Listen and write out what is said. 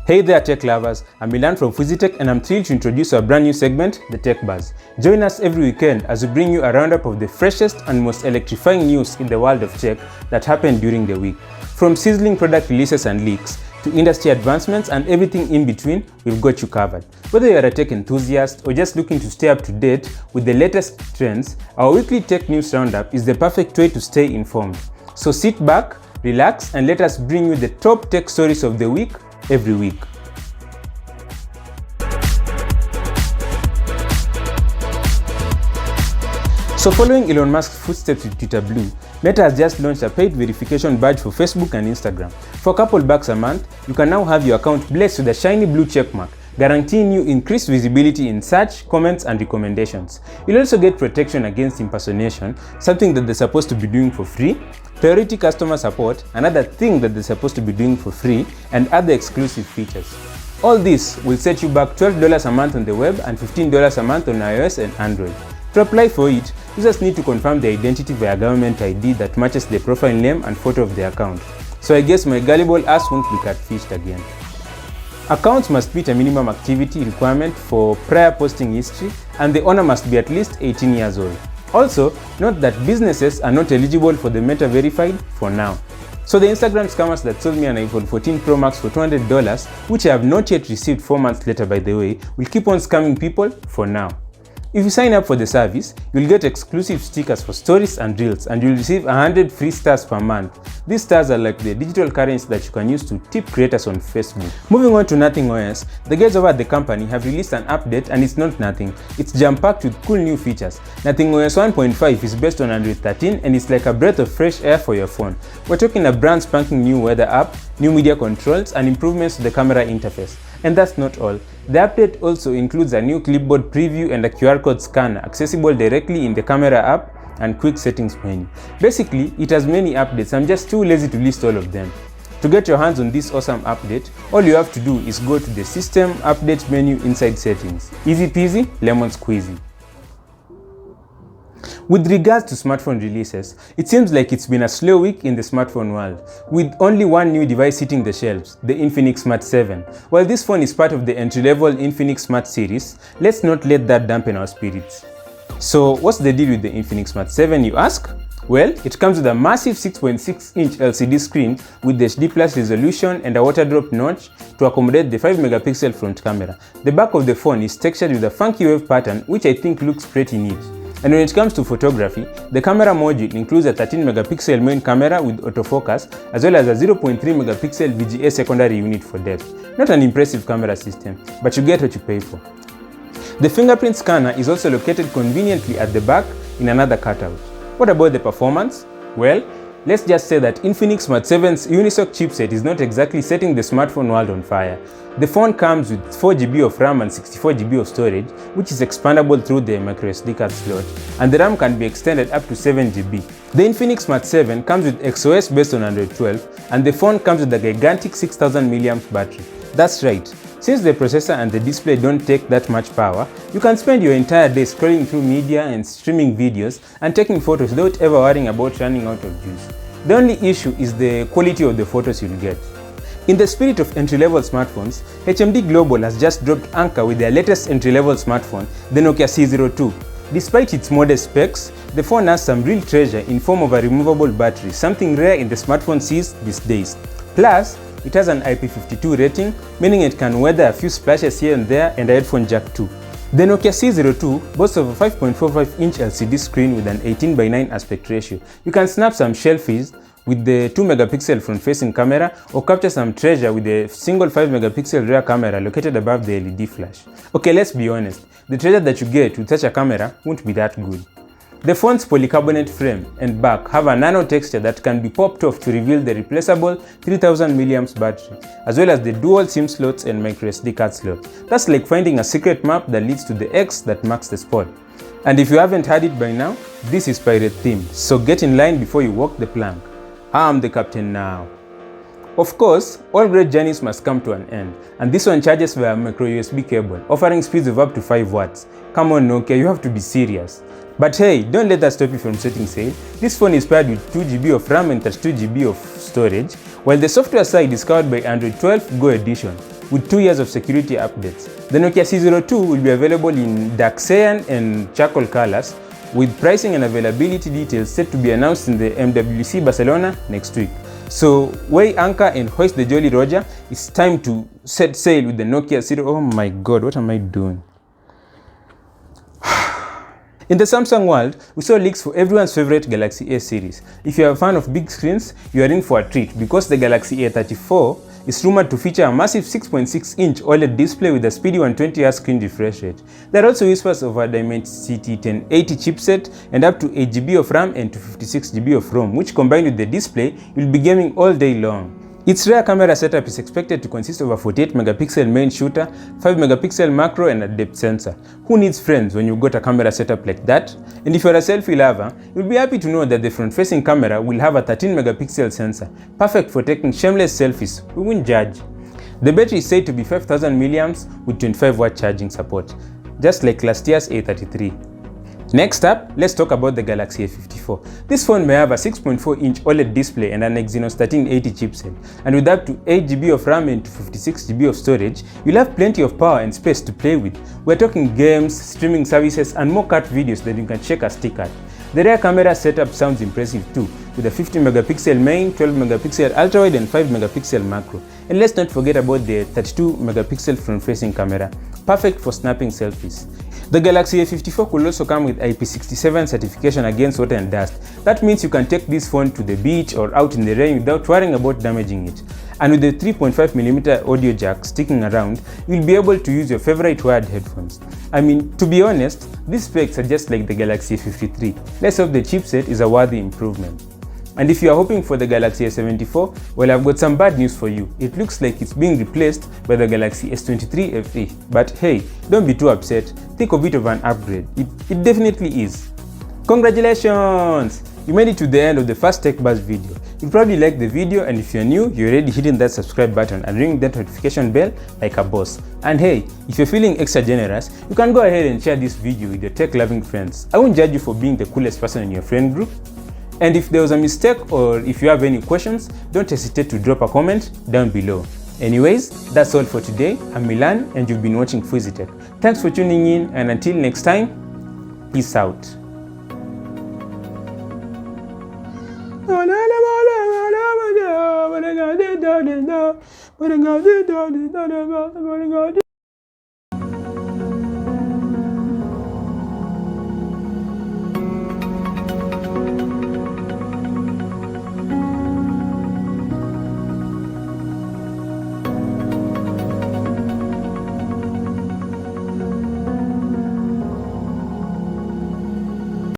Hey there tech lovers, I'm Milan from Physitech and I'm thrilled to introduce our brand new segment, The Tech Buzz. Join us every weekend as we bring you a roundup of the freshest and most electrifying news in the world of tech that happened during the week. From sizzling product releases and leaks, to industry advancements and everything in between, we've got you covered. Whether you're a tech enthusiast or just looking to stay up to date with the latest trends, our weekly tech news roundup is the perfect way to stay informed. So sit back, relax, and let us bring you the top tech stories of the week every week. So following Elon Musk's footsteps with Twitter Blue, Meta has just launched a paid verification badge for Facebook and Instagram. For a couple bucks a month, you can now have your account blessed with a shiny blue checkmark, guaranteeing you increased visibility in search, comments, and recommendations. You'll also get protection against impersonation, something that they're supposed to be doing for free, priority customer support, another thing that they're supposed to be doing for free, and other exclusive features. All this will set you back $12 a month on the web and $15 a month on iOS and Android. To apply for it, users need to confirm their identity via government ID that matches the profile name and photo of the account. So I guess my gullible ass won't be catfished again. Accounts must meet a minimum activity requirement for prior posting history, and the owner must be at least 18 years old. Also, note that businesses are not eligible for the Meta Verified for now. So the Instagram scammers that sold me an iPhone 14 Pro Max for $200, which I have not yet received 4 months later by the way, will keep on scamming people for now. If you sign up for the service, you'll get exclusive stickers for stories and reels, and you'll receive 100 free stars per month. These stars are like the digital currency that you can use to tip creators on Facebook. Moving on to NothingOS, the guys over at the company have released an update, and it's not nothing. It's jam-packed with cool new features. NothingOS 1.5 is based on Android 13 and it's like a breath of fresh air for your phone. We're talking a brand spanking new weather app, new media controls, and improvements to the camera interface. And that's not all. The update also includes a new clipboard preview and a QR code scanner accessible directly in the camera app and quick settings menu. Basically, it has many updates. I'm just too lazy to list all of them. To get your hands on this awesome update, all you have to do is go to the System Update menu inside Settings. Easy peasy, lemon squeezy. With regards to smartphone releases, it seems like it's been a slow week in the smartphone world, with only one new device hitting the shelves, the Infinix Smart 7. While this phone is part of the entry-level Infinix Smart series, let's not let that dampen our spirits. So what's the deal with the Infinix Smart 7, you ask? Well, it comes with a massive 6.6-inch LCD screen with HD Plus resolution and a water drop notch to accommodate the 5-megapixel front camera. The back of the phone is textured with a funky wave pattern, which I think looks pretty neat. And when it comes to photography, the camera module includes a 13-megapixel main camera with autofocus, as well as a 0.3-megapixel VGA secondary unit for depth. Not an impressive camera system, but you get what you pay for. The fingerprint scanner is also located conveniently at the back in another cutout. What about the performance? Well, let's just say that Infinix Smart 7's Unisoc chipset is not exactly setting the smartphone world on fire. The phone comes with 4GB of RAM and 64GB of storage, which is expandable through the microSD card slot, and the RAM can be extended up to 7GB. The Infinix Smart 7 comes with XOS based on Android 12, and the phone comes with a gigantic 6000 mAh battery. That's right. Since the processor and the display don't take that much power, you can spend your entire day scrolling through media and streaming videos and taking photos without ever worrying about running out of juice. The only issue is the quality of the photos you'll get. In the spirit of entry-level smartphones, HMD Global has just dropped Anchor with their latest entry-level smartphone, the Nokia C02. Despite its modest specs, the phone has some real treasure in form of a removable battery, something rare in the smartphone seas these days. Plus, it has an IP52 rating, meaning it can weather a few splashes here and there, and a headphone jack too. The Nokia C02 boasts of a 5.45-inch LCD screen with an 18:9 aspect ratio. You can snap some selfies with the 2-megapixel front-facing camera or capture some treasure with a single 5-megapixel rear camera located above the LED flash. Okay, let's be honest, the treasure that you get with such a camera won't be that good. The phone's polycarbonate frame and back have a nano texture that can be popped off to reveal the replaceable 3000 mAh battery, as well as the dual SIM slots and microSD card slot. That's like finding a secret map that leads to the X that marks the spot. And if you haven't heard it by now, this is pirate theme, so get in line before you walk the plank. I'm the captain now. Of course, all great journeys must come to an end, and this one charges via micro USB cable, offering speeds of up to 5 watts. Come on Nokia, you have to be serious. But hey, don't let that stop you from setting sail. This phone is paired with 2GB of RAM and 32GB of storage, while the software side is covered by Android 12 Go Edition. with 2 years of security updates. The Nokia C02 will be available in dark cyan and charcoal colors, with pricing and availability details set to be announced in the MWC Barcelona next week. So weigh anchor and hoist the Jolly Roger. It's time to set sail with the Nokia C02. Oh my god, what am I doing? In the Samsung world, we saw leaks for everyone's favorite Galaxy A series. If you are a fan of big screens, you are in for a treat because the Galaxy A34 is rumored to feature a massive 6.6-inch OLED display with a speedy 120Hz screen refresh rate. There are also whispers of a Dimensity 1080 chipset and up to 8GB of RAM and 256GB of ROM, which combined with the display, you'll be gaming all day long. Its rear camera setup is expected to consist of a 48-megapixel main shooter, 5-megapixel macro and a depth sensor. Who needs friends when you've got a camera setup like that? And if you're a selfie lover, you'll be happy to know that the front-facing camera will have a 13-megapixel sensor, perfect for taking shameless selfies. We won't judge. The battery is said to be 5000 mAh with 25-watt charging support, just like last year's A33. Next up, let's talk about the Galaxy A54. This phone may have a 6.4-inch OLED display and an Exynos 1380 chipset, and with up to 8GB of RAM and 56GB of storage, you'll have plenty of power and space to play with. We're talking games, streaming services, and more cut videos that you can shake a stick at. The rear camera setup sounds impressive too, with a 50-megapixel main, 12-megapixel ultrawide and 5-megapixel macro. And let's not forget about the 32-megapixel front-facing camera, perfect for snapping selfies. The Galaxy A54 could also come with IP67 certification against water and dust. That means you can take this phone to the beach or out in the rain without worrying about damaging it. And with the 3.5mm audio jack sticking around, you'll be able to use your favorite wired headphones. I mean, to be honest, these specs are just like the Galaxy A53. Let's hope the chipset is a worthy improvement. And if you are hoping for the Galaxy S74, well, I've got some bad news for you. It looks like it's being replaced by the Galaxy S23 FE. But hey, don't be too upset. Think of it of an upgrade. It definitely is. Congratulations! You made it to the end of the first Tech Buzz video. You probably liked the video, and if you're new, you're already hitting that subscribe button and ring that notification bell like a boss. And hey, if you're feeling extra generous, you can go ahead and share this video with your tech-loving friends. I won't judge you for being the coolest person in your friend group. And if there was a mistake or if you have any questions, don't hesitate to drop a comment down below. Anyways, that's all for today. I'm Milan and you've been watching Fuzitech. Thanks for tuning in, and until next time, peace out.